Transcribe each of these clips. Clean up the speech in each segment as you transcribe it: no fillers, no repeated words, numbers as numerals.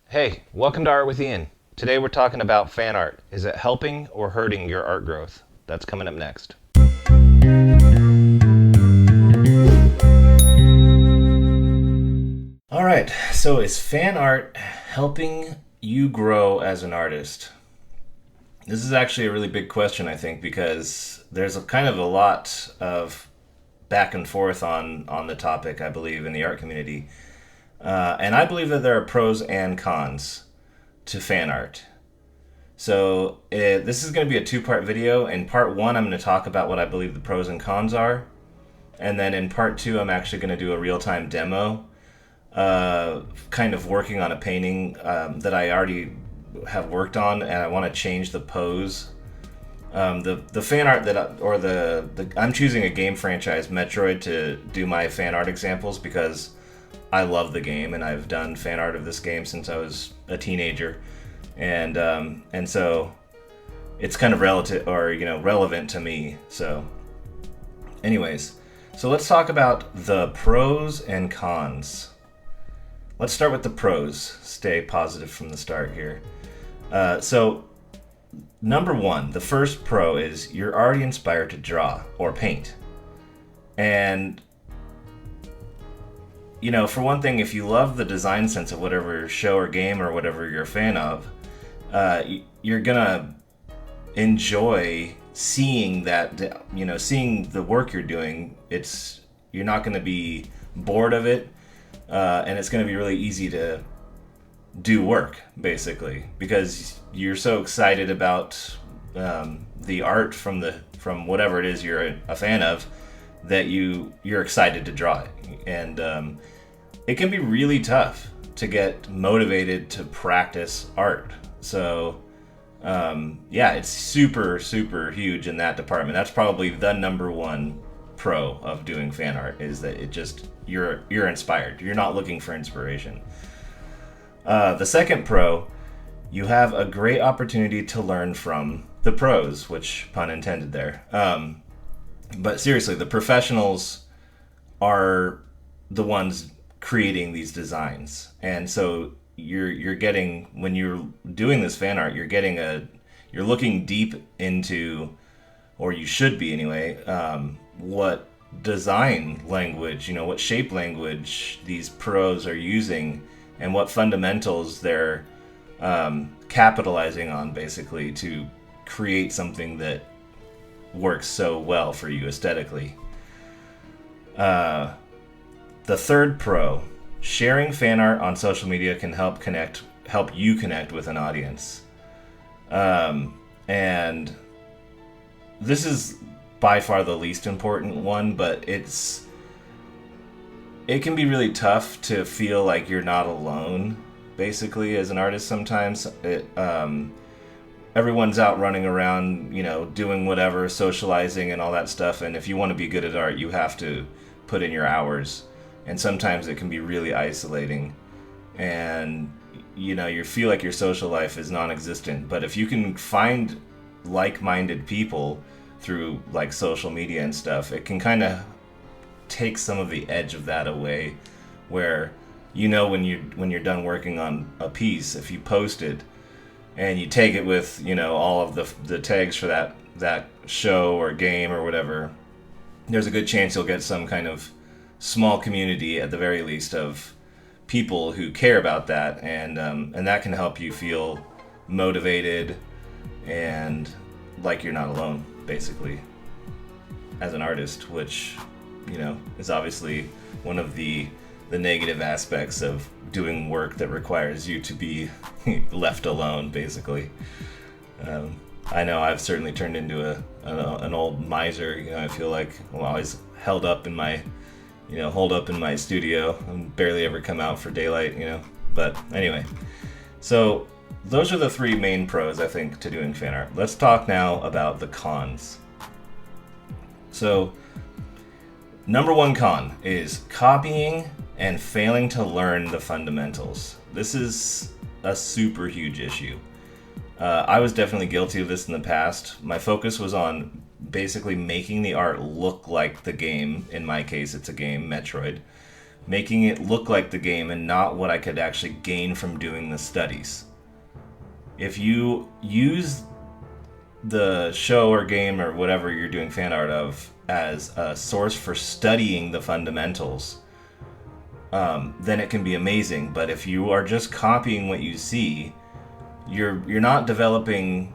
Hey, welcome to Art with Ian. Today we're talking about fan art. Is it helping or hurting your art growth? That's coming up next. All right, so is fan art helping you grow as an artist? This is actually a really big question, I think, because there's a kind of a lot of back and forth on the topic, I believe, in the art community. And I believe that there are pros and cons to fan art. So this is going to be a two-part video. In part one, I'm going to talk about what I believe the pros and cons are. And then in part two, I'm actually going to do a real-time demo, kind of working on a painting that I already have worked on, and I want to change the pose. The fan art I'm choosing a game franchise, Metroid, to do my fan art examples because I love the game and I've done fan art of this game since I was a teenager, and so it's kind of relevant to me. So, anyways, so let's talk about the pros and cons. Let's start with the pros. Stay positive from the start here. So, number one, the first pro is you're already inspired to draw or paint. And, for one thing, if you love the design sense of whatever show or game or whatever you're a fan of, you're going to enjoy seeing that, seeing the work you're doing. You're not going to be bored of it, and it's going to be really easy to do work, basically, because you're so excited about the art from whatever it is you're a fan of that you're excited to draw it. And it can be really tough to get motivated to practice art. So it's super, super huge in that department. That's probably the number one pro of doing fan art, is that you're inspired. You're not looking for inspiration. The second pro, you have a great opportunity to learn from the pros, which pun intended there. But seriously, the professionals are the ones creating these designs, and so you're getting, when you're doing this fan art, you're looking deep into, or you should be anyway, what design language, what shape language these pros are using, and what fundamentals they're capitalizing on, basically, to create something that works so well for you aesthetically. The third pro, sharing fan art on social media can help you connect with an audience. And this is by far the least important one, but it can be really tough to feel like you're not alone, basically, as an artist. Sometimes everyone's out running around, doing whatever, socializing and all that stuff, and if you want to be good at art, you have to put in your hours, and sometimes it can be really isolating, and you feel like your social life is non-existent. But if you can find like-minded people through like social media and stuff, it can kind of take some of the edge of that away, where when you're done working on a piece, if you post it and you tag it with all of the tags for that show or game or whatever, there's a good chance you'll get some kind of small community, at the very least, of people who care about that, and that can help you feel motivated and like you're not alone, basically, as an artist, which is obviously one of the negative aspects of doing work that requires you to be left alone, basically. I know I've certainly turned into an old miser. I feel like I'm always held up in my studio and barely ever come out for daylight. But anyway, so those are the three main pros, I think, to doing fan art. Let's talk now about the cons. So, number one con is copying and failing to learn the fundamentals. This is a super huge issue. I was definitely guilty of this in the past. My focus was on basically making the art look like the game. In my case, it's a game, Metroid. making it look like the game and not what I could actually gain from doing the studies. If you use the show or game or whatever you're doing fan art of as a source for studying the fundamentals, then it can be amazing. But if you are just copying what you see, you're not developing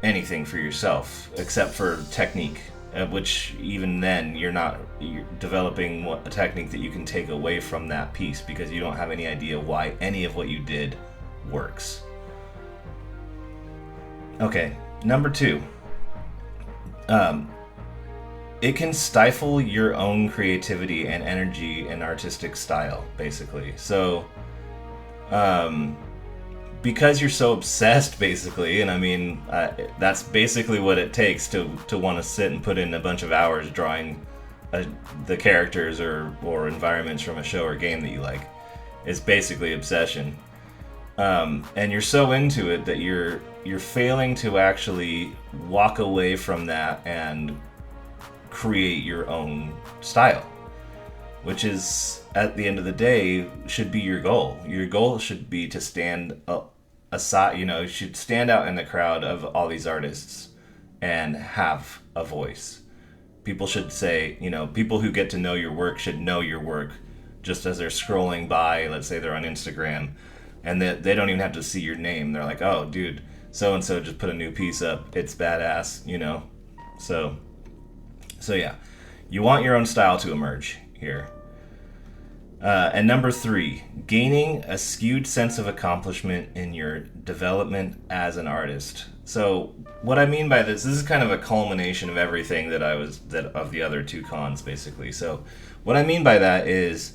anything for yourself except for technique, which even then you're developing a technique that you can take away from that piece because you don't have any idea why any of what you did works. Okay, number 2. It can stifle your own creativity and energy and artistic style, basically. So, because you're so obsessed, basically, and I mean, that's basically what it takes to want to sit and put in a bunch of hours drawing the characters or environments from a show or game that you like. It's basically obsession. And you're so into it that you're failing to actually walk away from that and create your own style, which is, at the end of the day, should be your goal. Your goal should be to stand aside, you should stand out in the crowd of all these artists and have a voice. People should say, people who get to know your work should know your work just as they're scrolling by. Let's say they're on Instagram and they don't even have to see your name. They're like, oh, dude, so-and-so just put a new piece up. It's badass, So yeah, you want your own style to emerge here. And number 3, gaining a skewed sense of accomplishment in your development as an artist. So what I mean by this is kind of a culmination of everything of the other 2 cons, basically. So what I mean by that is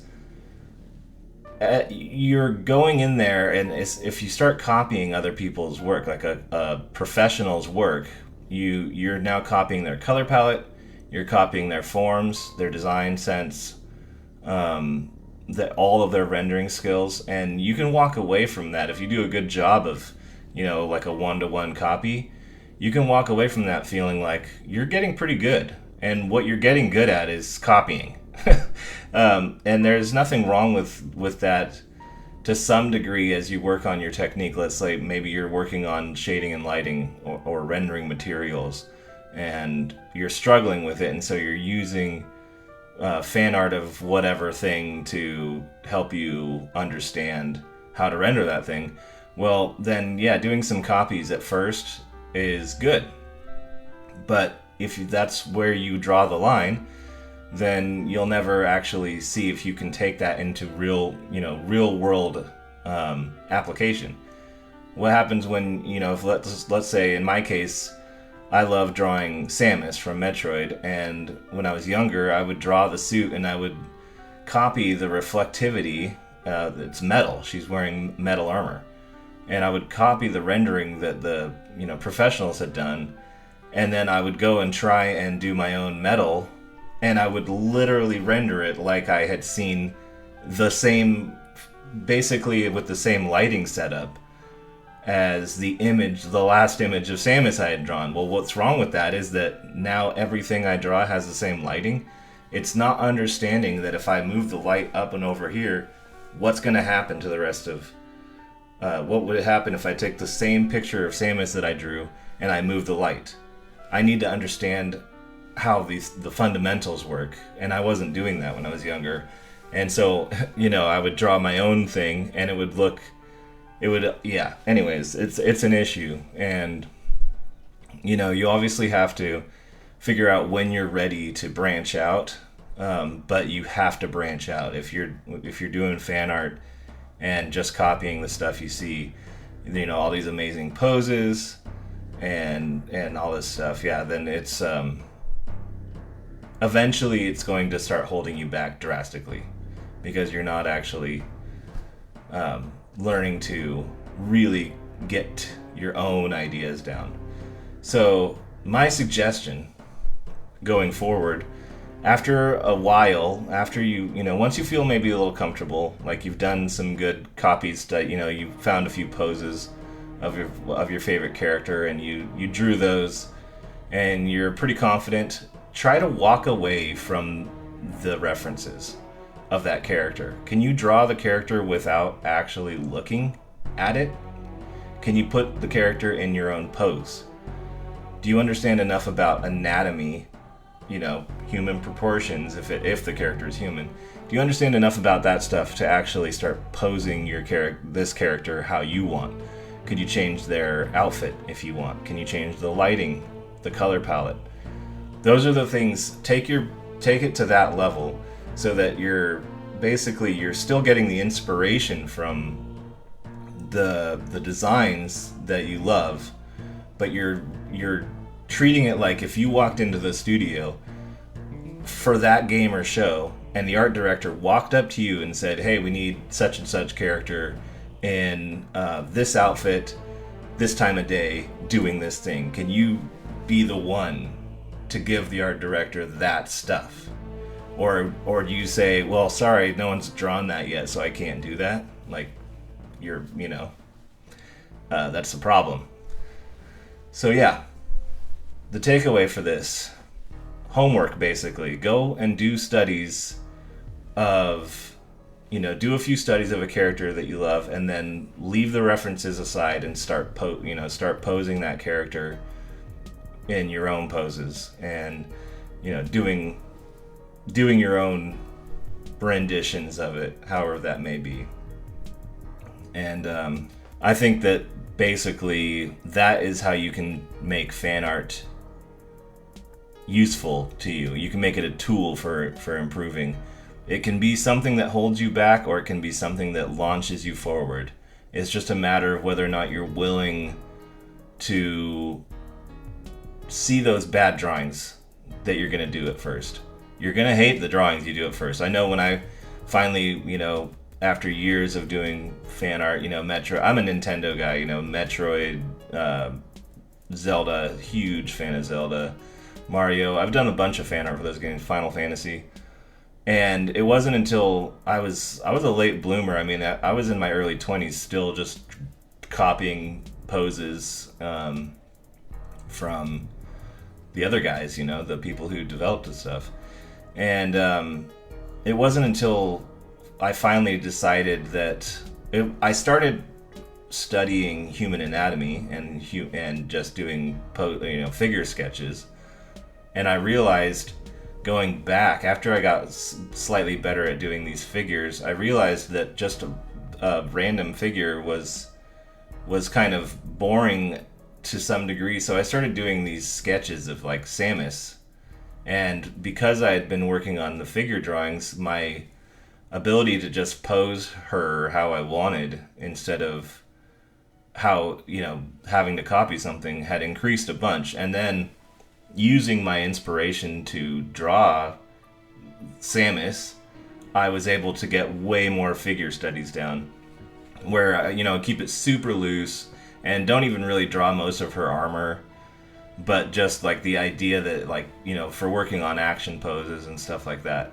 you're going in there, and if you start copying other people's work, like a professional's work, you're now copying their color palette, you're copying their forms, their design sense, all of their rendering skills, and you can walk away from that if you do a good job of, like a 1-to-1 copy. You can walk away from that feeling like you're getting pretty good, and what you're getting good at is copying. And there's nothing wrong with that to some degree as you work on your technique. Let's say maybe you're working on shading and lighting or rendering materials, and you're struggling with it, and so you're using fan art of whatever thing to help you understand how to render that thing. Well, then, yeah, doing some copies at first is good. But if that's where you draw the line, then you'll never actually see if you can take that into real world application. What happens when, if let's say in my case, I love drawing Samus from Metroid, and when I was younger, I would draw the suit and I would copy the reflectivity. It's metal. She's wearing metal armor. And I would copy the rendering that the professionals had done, and then I would go and try and do my own metal, and I would literally render it like I had seen the same, basically with the same lighting setup as the last image of Samus I had drawn. Well, what's wrong with that is that now everything I draw has the same lighting. It's not understanding that if I move the light up and over here, what's going to happen to the rest of... what would happen if I take the same picture of Samus that I drew and I move the light? I need to understand how the fundamentals work, and I wasn't doing that when I was younger. And so, I would draw my own thing, and anyways, it's an issue. And you obviously have to figure out when you're ready to branch out, but you have to branch out. If you're doing fan art and just copying the stuff you see, all these amazing poses and all this stuff, then it's eventually it's going to start holding you back drastically, because you're not actually learning to really get your own ideas down. So my suggestion going forward, after a while, after once you feel maybe a little comfortable, like you've done some good copies, that you found a few poses of your favorite character and you drew those and you're pretty confident, try to walk away from the references. of that character? Can you draw the character without actually looking at it? Can you put the character in your own pose? Do you understand enough about anatomy, human proportions, if the character is human? Do you understand enough about that stuff to actually start posing this character how you want? Could you change their outfit if you want? Can you change the lighting, the color palette? Those are the things. Take it to that level so that you're still getting the inspiration from the designs that you love, but you're treating it like if you walked into the studio for that game or show and the art director walked up to you and said, hey, we need such and such character in this outfit, this time of day, doing this thing. Can you be the one to give the art director that stuff? Or do you say, well, sorry, no one's drawn that yet, so I can't do that? Like, that's the problem. So yeah, the takeaway for this, homework basically, go and do studies of, do a few studies of a character that you love, and then leave the references aside and start posing that character in your own poses, and doing your own renditions of it, however that may be. And I think that basically that is how you can make fan art useful to you. You can make it a tool for improving. It can be something that holds you back, or it can be something that launches you forward. It's just a matter of whether or not you're willing to see those bad drawings that you're going to do at first. You're going to hate the drawings you do at first. I know when I finally, after years of doing fan art, Metro, I'm a Nintendo guy, Metroid, Zelda, huge fan of Zelda, Mario. I've done a bunch of fan art for those games, Final Fantasy. And it wasn't until I was a late bloomer. I mean, I was in my early 20s still just copying poses from the other guys, the people who developed the stuff. And it wasn't until I finally decided that I started studying human anatomy and just doing figure sketches, and I realized, going back after I got slightly better at doing these figures, I realized that just a random figure was kind of boring to some degree. So I started doing these sketches of like Samus, and because I had been working on the figure drawings, my ability to just pose her how I wanted instead of how, having to copy something had increased a bunch. And then using my inspiration to draw Samus, I was able to get way more figure studies down, where keep it super loose and don't even really draw most of her armor, but just like the idea that for working on action poses and stuff like that.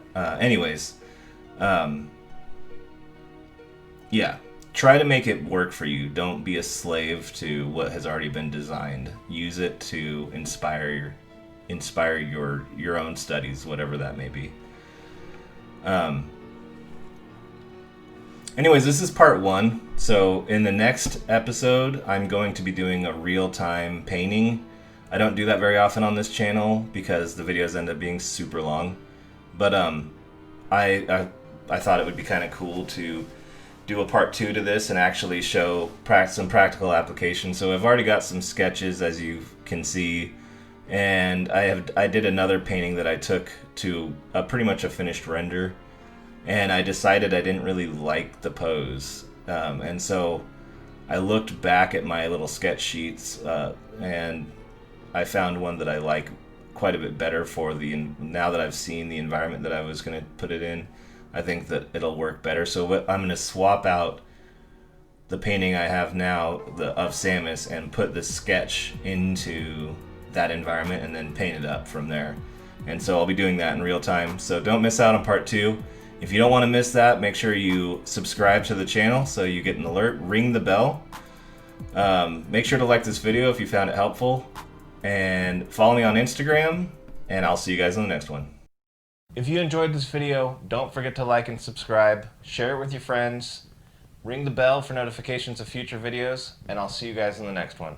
Yeah, try to make it work for you. Don't be a slave to what has already been designed. Use it to inspire your own studies, whatever that may be. Anyways, this is part 1. So in the next episode, I'm going to be doing a real-time painting. I don't do that very often on this channel because the videos end up being super long. But I thought it would be kind of cool to do a part 2 to this and actually show some practical application. So I've already got some sketches, as you can see, and I did another painting that I took to pretty much a finished render, and I decided I didn't really like the pose, and so I looked back at my little sketch sheets, and I found one that I like quite a bit better for now that I've seen the environment that I was going to put it in. I think that it'll work better. So I'm going to swap out the painting I have now of Samus and put the sketch into that environment and then paint it up from there. And so I'll be doing that in real time. So don't miss out on part 2. If you don't want to miss that, make sure you subscribe to the channel so you get an alert. Ring the bell. Make sure to like this video if you found it helpful. And follow me on Instagram. And I'll see you guys in the next one. If you enjoyed this video, don't forget to like and subscribe, share it with your friends, ring the bell for notifications of future videos, and I'll see you guys in the next one.